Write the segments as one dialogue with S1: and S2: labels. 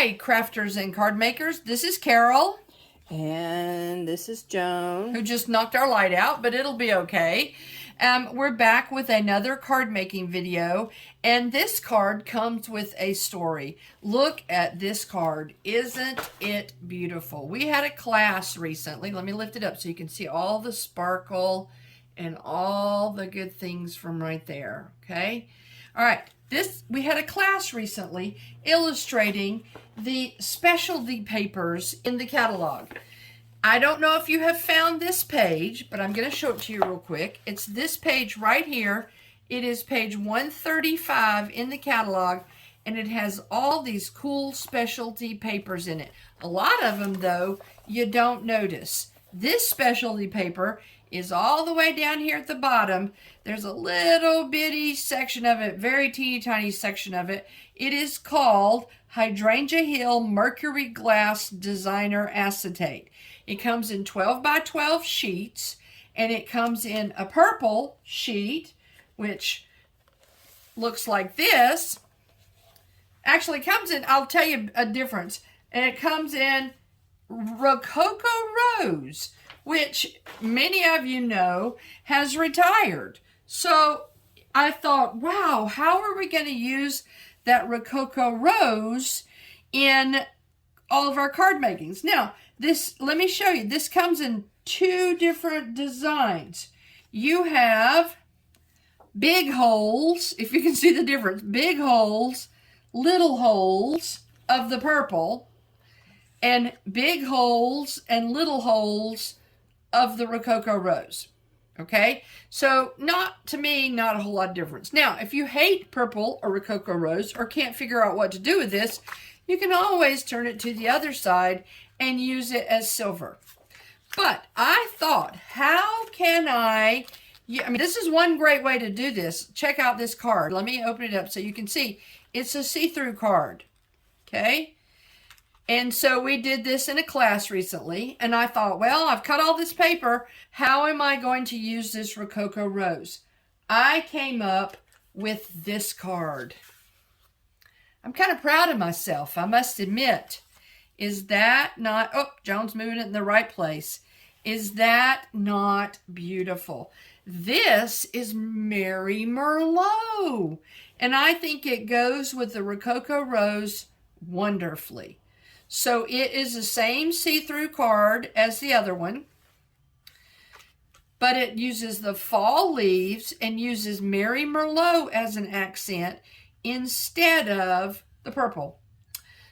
S1: Hi, crafters and card makers. This is Carol.
S2: And this is Joan.
S1: Who just knocked our light out, but it'll be okay. We're back with another card making video, and this card comes with a story. Look at this card. Isn't it beautiful? We had a class recently. Let me lift it up so you can see all the sparkle and all the good things from right there, okay? All right. We had a class recently illustrating the specialty papers in the catalog. I don't know if you have found this page, but I'm going to show it to you real quick. It's this page right here. It is page 135 in the catalog, and it has all these cool specialty papers in it. A lot of them, though, you don't notice. This specialty paper is all the way down here at the bottom. There's a little bitty section of it, very teeny tiny section of it. It is called Hydrangea Hill Mercury Glass Designer Acetate. It comes in 12 by 12 sheets, and it comes in a purple sheet, which looks like this. Actually, comes in, I'll tell you a difference, and it comes in Rococo Rose, which many of you know has retired. So I thought, wow, how are we going to use that Rococo Rose in all of our card makings? Now, let me show you. This comes in two different designs. You have big holes, if you can see the difference, big holes, little holes of the purple, and big holes and little holes of the Rococo Rose. Okay, so to me, not a whole lot of difference. Now, if you hate purple or Rococo Rose or can't figure out what to do with this, you can always turn it to the other side and use it as silver. But I thought, how can I mean, this is one great way to do this. Check out this card. Let me open it up so you can see. It's a see-through card. Okay. And so we did this in a class recently, and I thought, well, I've cut all this paper. How am I going to use this Rococo Rose? I came up with this card. I'm kind of proud of myself, I must admit. Is that not, oh, Joan's moving it in the right place. Is that not beautiful? This is Mary Merlot, and I think it goes with the Rococo Rose wonderfully. So it is the same see-through card as the other one, but it uses the fall leaves and uses Mary Merlot as an accent instead of the purple.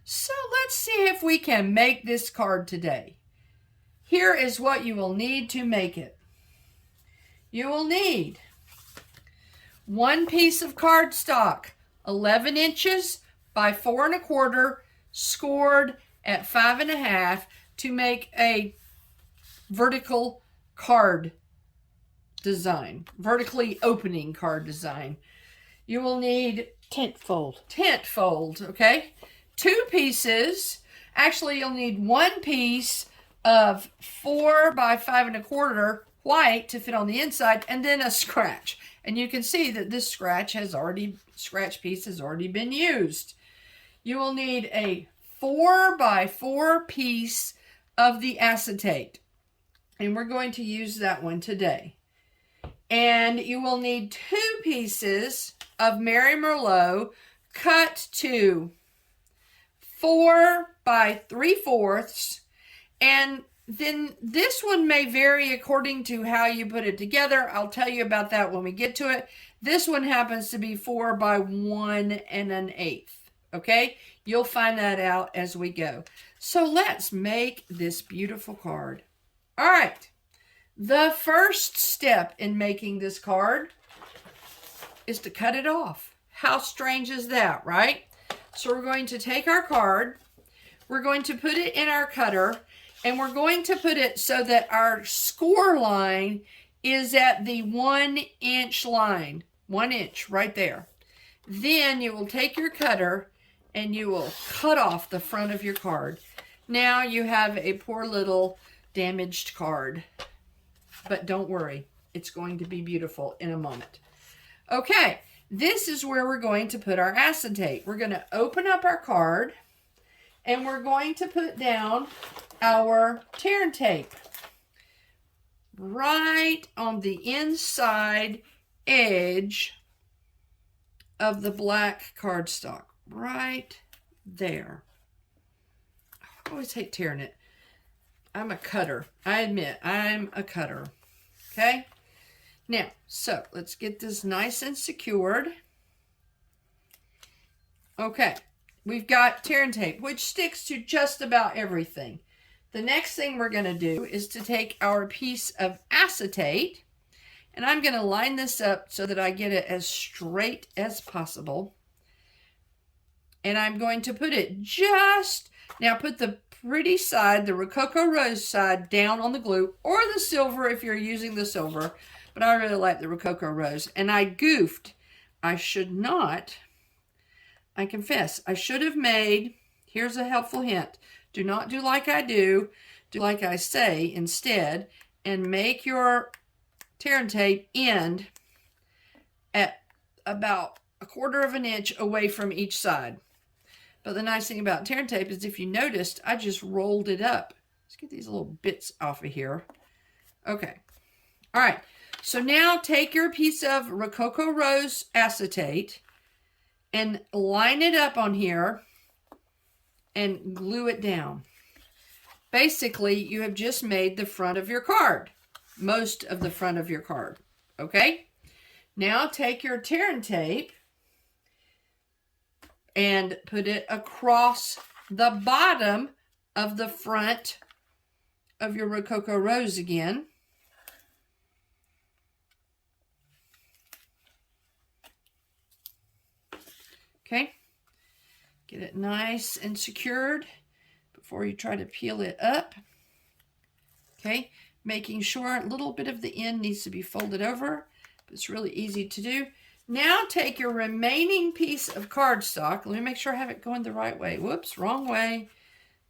S1: So let's see if we can make this card today. Here is what you will need to make it. You will need one piece of cardstock, 11 inches by 4 1/4, scored at 5 1/2 to make a vertical card design, vertically opening card design. You will need
S2: tent fold,
S1: okay? 2 pieces. Actually, you'll need 1 piece of 4 by 5 1/4 white to fit on the inside, and then a scratch. And you can see that this scratch piece has already been used. You will need a 4 by 4 piece of the acetate, and we're going to use that one today. And you will need 2 pieces of Mary Merlot cut to 4 by 3/4, and then this one may vary according to how you put it together. I'll tell you about that when we get to it. This one happens to be 4 by 1 1/8. Okay, you'll find that out as we go. So let's make this beautiful card. All right, the first step in making this card is to cut it off. How strange is that, right? So we're going to take our card, we're going to put it in our cutter, and we're going to put it so that our score line is at the 1 inch line, 1 inch right there. Then you will take your cutter and you will cut off the front of your card. Now you have a poor little damaged card, but don't worry, it's going to be beautiful in a moment. Okay, this is where we're going to put our acetate. We're going to open up our card, And we're going to put down our tear and tape right on the inside edge of the black cardstock. Right there. I always hate tearing it. I'm a cutter. I admit, I'm a cutter. Okay? Now, so let's get this nice and secured. Okay, we've got tear and tape, which sticks to just about everything. The next thing we're going to do is to take our piece of acetate, and I'm going to line this up so that I get it as straight as possible. And I'm going to put it just, now put the pretty side, the Rococo Rose side, down on the glue, or the silver if you're using the silver. But I really like the Rococo Rose. And I goofed. I should not, I confess, I should have made, here's a helpful hint. Do not do like I do. Do like I say instead. And make your tear and tape end at about 1/4 of an inch away from each side. But the nice thing about tear and tape is if you noticed, I just rolled it up. Let's get these little bits off of here. Okay. All right. So now take your piece of Rococo Rose acetate and line it up on here and glue it down. Basically, you have just made the front of your card. Most of the front of your card. Okay? Now take your tear and tape and put it across the bottom of the front of your Rococo Rose again. Okay, get it nice and secured before you try to peel it up. Okay, making sure a little bit of the end needs to be folded over, but it's really easy to do. Now take your remaining piece of cardstock. Let me make sure I have it going the right way. Whoops, wrong way.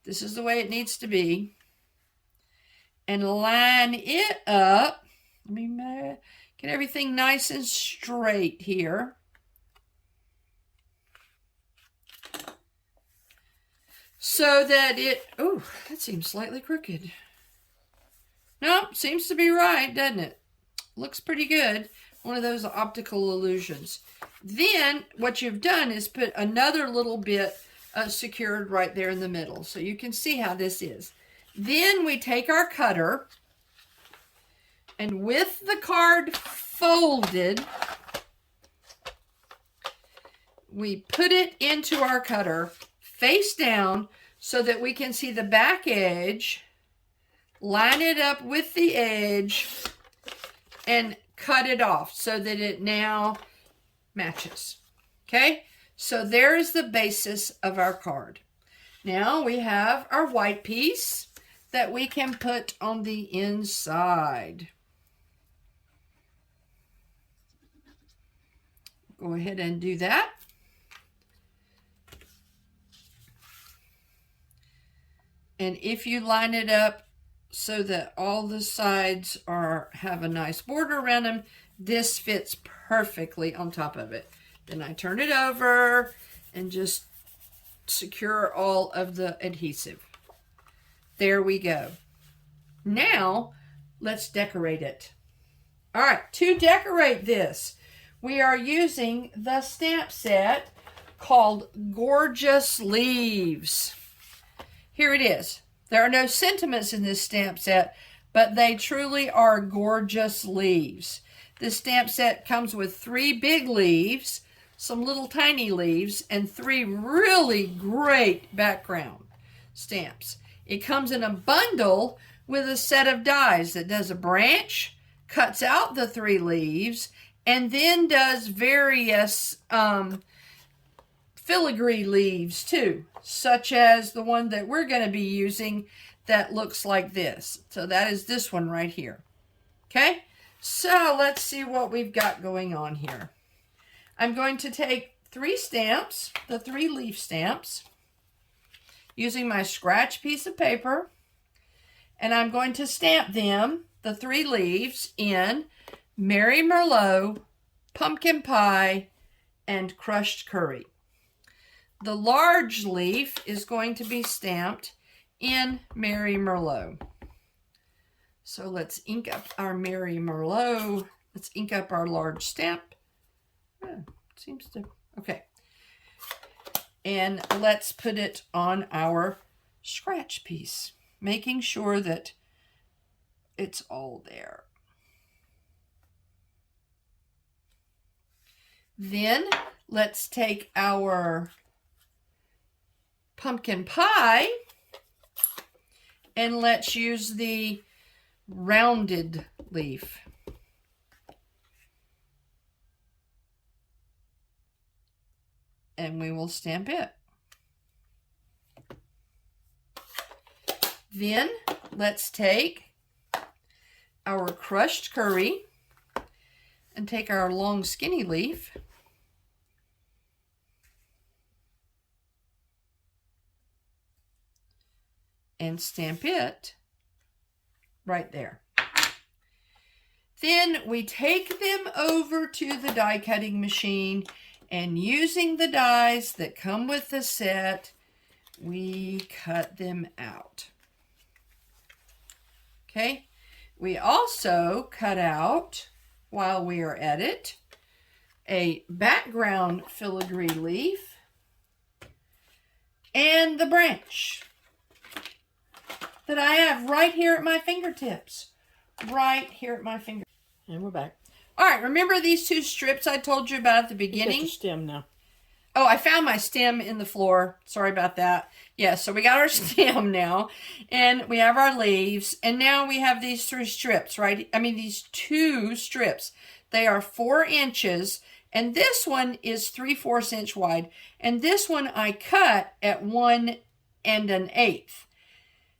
S1: This is the way it needs to be. And line it up. Let me get everything nice and straight here. So that it, oh, that seems slightly crooked. Nope, seems to be right, doesn't it? Looks pretty good. One of those optical illusions. Then what you've done is put another little bit secured right there in the middle. So you can see how this is. Then we take our cutter and with the card folded, we put it into our cutter face down so that we can see the back edge, line it up with the edge, and cut it off so that it now matches. Okay, so there's the basis of our card. Now we have our white piece that we can put on the inside. Go ahead and do that. And if you line it up so that all the sides have a nice border around them, this fits perfectly on top of it. Then I turn it over and just secure all of the adhesive. There we go. Now let's decorate it. All right, to decorate this, we are using the stamp set called Gorgeous Leaves. Here it is. There are no sentiments in this stamp set, but they truly are gorgeous leaves. This stamp set comes with 3 big leaves, some little tiny leaves, and 3 really great background stamps. It comes in a bundle with a set of dies that does a branch, cuts out the 3 leaves, and then does various filigree leaves too, such as the one that we're going to be using that looks like this. So that is this one right here. Okay, so let's see what we've got going on here. I'm going to take 3 stamps, the 3 leaf stamps, using my scratch piece of paper, and I'm going to stamp them, the 3 leaves, in Merry Merlot, Pumpkin Pie, and Crushed Curry. the large leaf is going to be stamped in Merry Merlot. So let's ink up our Merry Merlot. Let's ink up our large stamp. Seems to, okay. And let's put it on our scratch piece, making sure that it's all there. Then let's take our pumpkin pie and let's use the rounded leaf. And we will stamp it. Then let's take our crushed curry and take our long skinny leaf and stamp it right there. Then we take them over to the die cutting machine, and using the dies that come with the set, we cut them out. Okay, we also cut out, while we are at it, a background filigree leaf and the branch that I have right here at my fingertips. Right here at my fingertips.
S2: And we're back.
S1: All right, remember these two strips I told you about at the beginning?
S2: You got your stem now.
S1: Oh, I found my stem in the floor. Sorry about that. Yeah, so we got our stem now, and we have our leaves, and now we have these three strips, right? I mean, these two strips. They are 4 inches, and this one is 3/4 inch wide, and this one I cut at 1 1/8.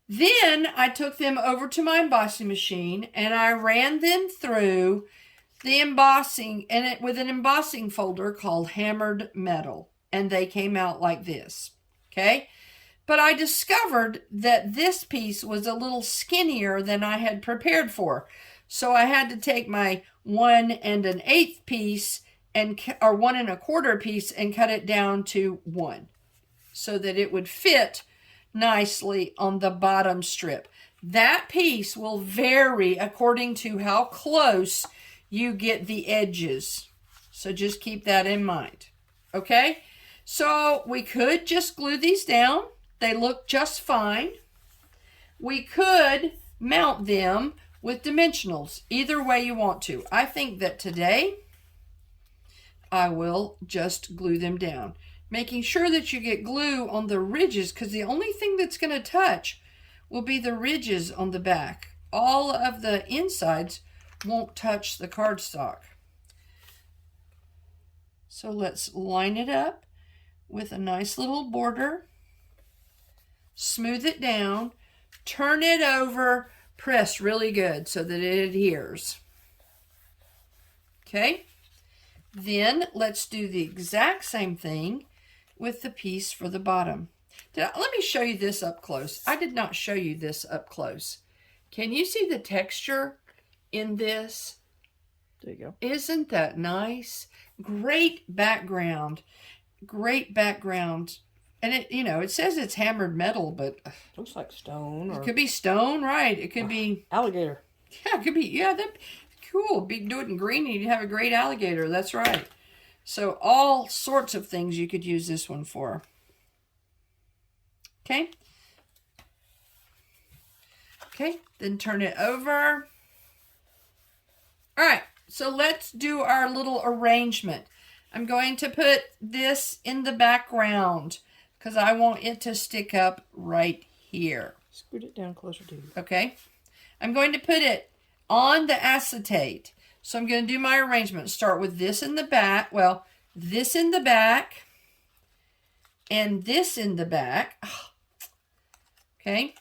S1: Then I took them over to my embossing machine, and I ran them through the embossing, and it with an embossing folder called Hammered Metal, and they came out like this. Okay, but I discovered that this piece was a little skinnier than I had prepared for, so I had to take my 1 1/8 piece or 1 1/4 piece and cut it down to 1, so that it would fit nicely on the bottom strip. That piece will vary according to how close you get the edges. So just keep that in mind. Okay? So we could just glue these down. They look just fine. We could mount them with dimensionals. Either way you want to. I think that today I will just glue them down, making sure that you get glue on the ridges, because the only thing that's going to touch will be the ridges on the back. All of the insides won't touch the cardstock. So let's line it up with a nice little border, smooth it down, turn it over, press really good so that it adheres. Okay, then let's do the exact same thing with the piece for the bottom. Let me show you this up close. I did not show you this up close. Can you see the texture in this?
S2: There you go.
S1: Isn't that nice? Great background. Great background. And it, you know, it says it's hammered metal, but
S2: Looks like stone. Or
S1: it could be stone, right? It could be
S2: alligator.
S1: Yeah, it could be. Yeah, that'd be cool. Do it in green and you'd have a great alligator. That's right. So all sorts of things you could use this one for. Okay. Okay, then turn it over. All right, so let's do our little arrangement. I'm going to put this in the background because I want it to stick up right here.
S2: Scoot it down closer to you.
S1: Okay. I'm going to put it on the acetate. So I'm going to do my arrangement. Start with this in the back. Well, this in the back and this in the back. Okay.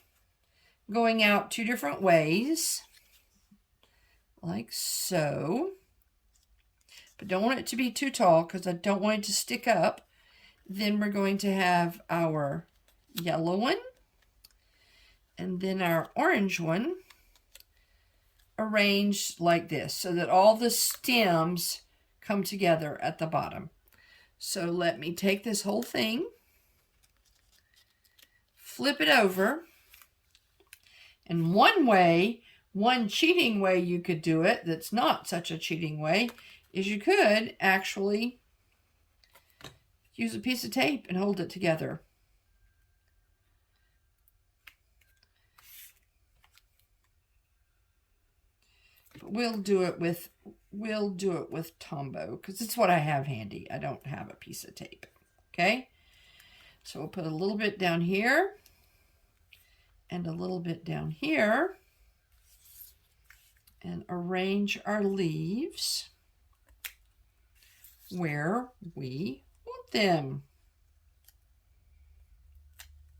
S1: Going out 2 different ways. Like so. But don't want it to be too tall because I don't want it to stick up. Then we're going to have our yellow one. And then our orange one arranged like this so that all the stems come together at the bottom. So let me take this whole thing flip it over. And one cheating way you could do it, that's not such a cheating way, is you could actually use a piece of tape and hold it together. But we'll do it with Tombow because it's what I have handy. I don't have a piece of tape. Okay? So we'll put a little bit down here and a little bit down here and arrange our leaves where we want them.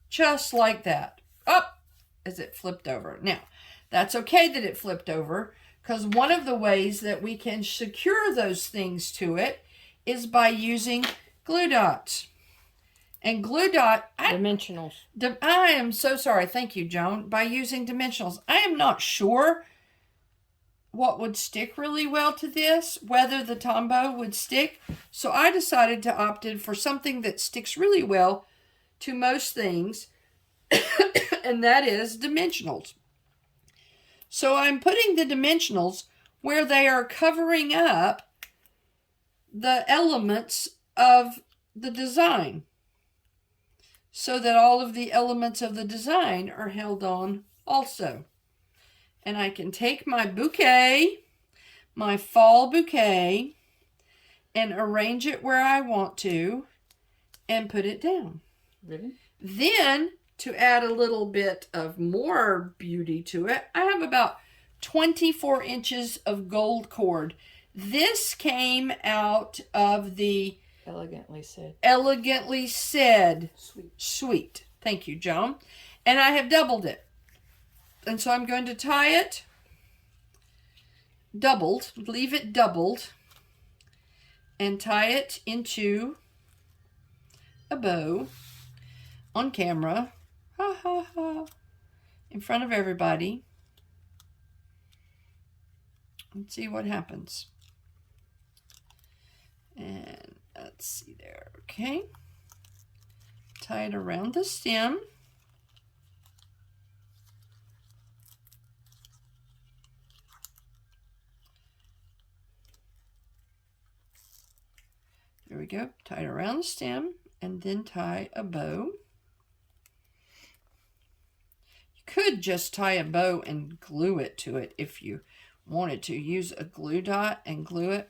S1: Just like that. Up as it flipped over. Now, that's okay that it flipped over because one of the ways that we can secure those things to it is by using glue dots. And glue dot...
S2: Dimensionals.
S1: I am so sorry. Thank you, Joan. By using dimensionals. I am not sure what would stick really well to this, whether the Tombow would stick. So I decided to opt in for something that sticks really well to most things, and that is dimensionals. So I'm putting the dimensionals where they are covering up the elements of the design, so that all of the elements of the design are held on also. And I can take my bouquet, my fall bouquet, and arrange it where I want to and put it down.
S2: Really?
S1: Then, to add a little bit of more beauty to it, I have about 24 inches of gold cord. This came out of the
S2: Elegantly said.
S1: Elegantly Said
S2: Sweet.
S1: Sweet. Thank you, Joan. And I have doubled it. And so I'm going to tie it doubled, leave it doubled, and tie it into a bow on camera, ha ha ha, in front of everybody. Let's see what happens. And let's see there, okay. Tie it around the stem. There we go. Tie it around the stem and then tie a bow. You could just tie a bow and glue it to it if you wanted to. Use a glue dot and glue it.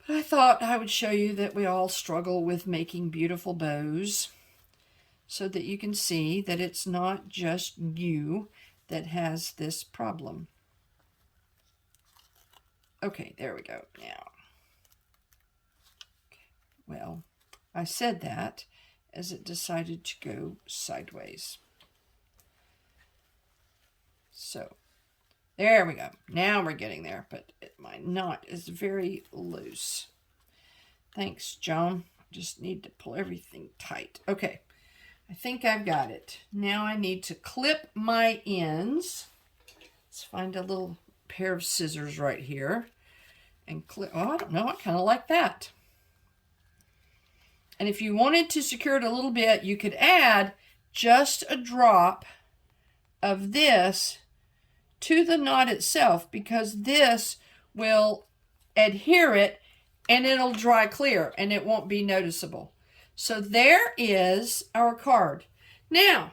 S1: But I thought I would show you that we all struggle with making beautiful bows so that you can see that it's not just you that has this problem. Okay, there we go. Now, well, I said that as it decided to go sideways. So, there we go. Now we're getting there, but my knot is very loose. Thanks, Joan. Just need to pull everything tight. Okay, I think I've got it. Now I need to clip my ends. Let's find a little pair of scissors right here and clip. Oh, I don't know. I kind of like that. And if you wanted to secure it a little bit, you could add just a drop of this to the knot itself, because this will adhere it and it'll dry clear and it won't be noticeable. So there is our card. Now,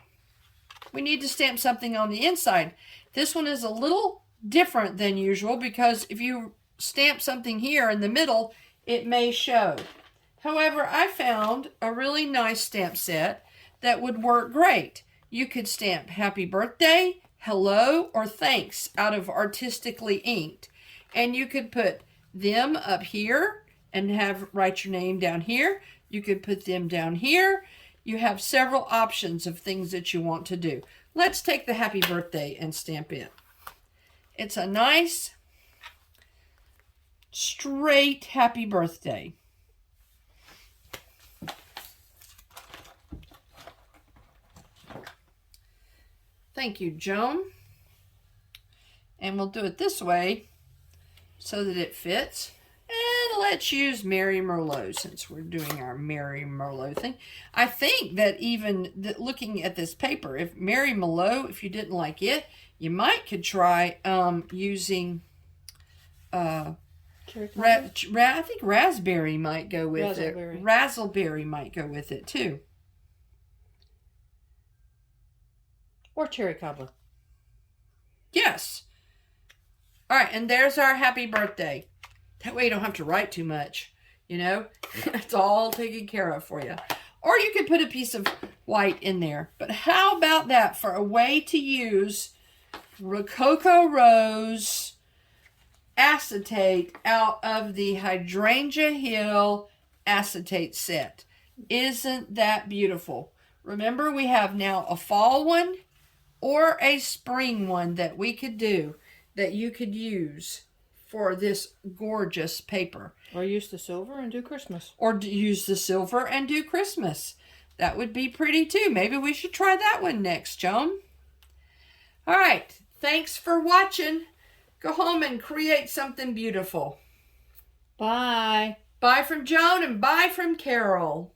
S1: we need to stamp something on the inside. This one is a little different than usual because if you stamp something here in the middle, it may show. However, I found a really nice stamp set that would work great. You could stamp Happy Birthday, Hello, or Thanks out of Artistically Inked. And you could put them up here and write your name down here. You could put them down here. You have several options of things that you want to do. Let's take the Happy Birthday and stamp it. It's a nice, straight Happy Birthday. Thank you, Joan. And we'll do it this way so that it fits. And let's use Mary Merlot since we're doing our Mary Merlot thing. I think that even looking at this paper, if Mary Merlot, if you didn't like it, you might could try using I think raspberry might go with it. Razzleberry might go with it too.
S2: Or cherry cobbler.
S1: Yes. All right, and there's our happy birthday. That way you don't have to write too much, you know? It's all taken care of for you. Or you could put a piece of white in there. But how about that for a way to use Rococo Rose acetate out of the Hydrangea Hill acetate set? Isn't that beautiful? Remember, we have now a fall one or a spring one that we could do, that you could use for this gorgeous paper.
S2: Or use the silver and do Christmas.
S1: Or use the silver and do Christmas. That would be pretty too. Maybe we should try that one next, Joan. All right. Thanks for watching. Go home and create something beautiful.
S2: Bye.
S1: Bye from Joan and bye from Carol.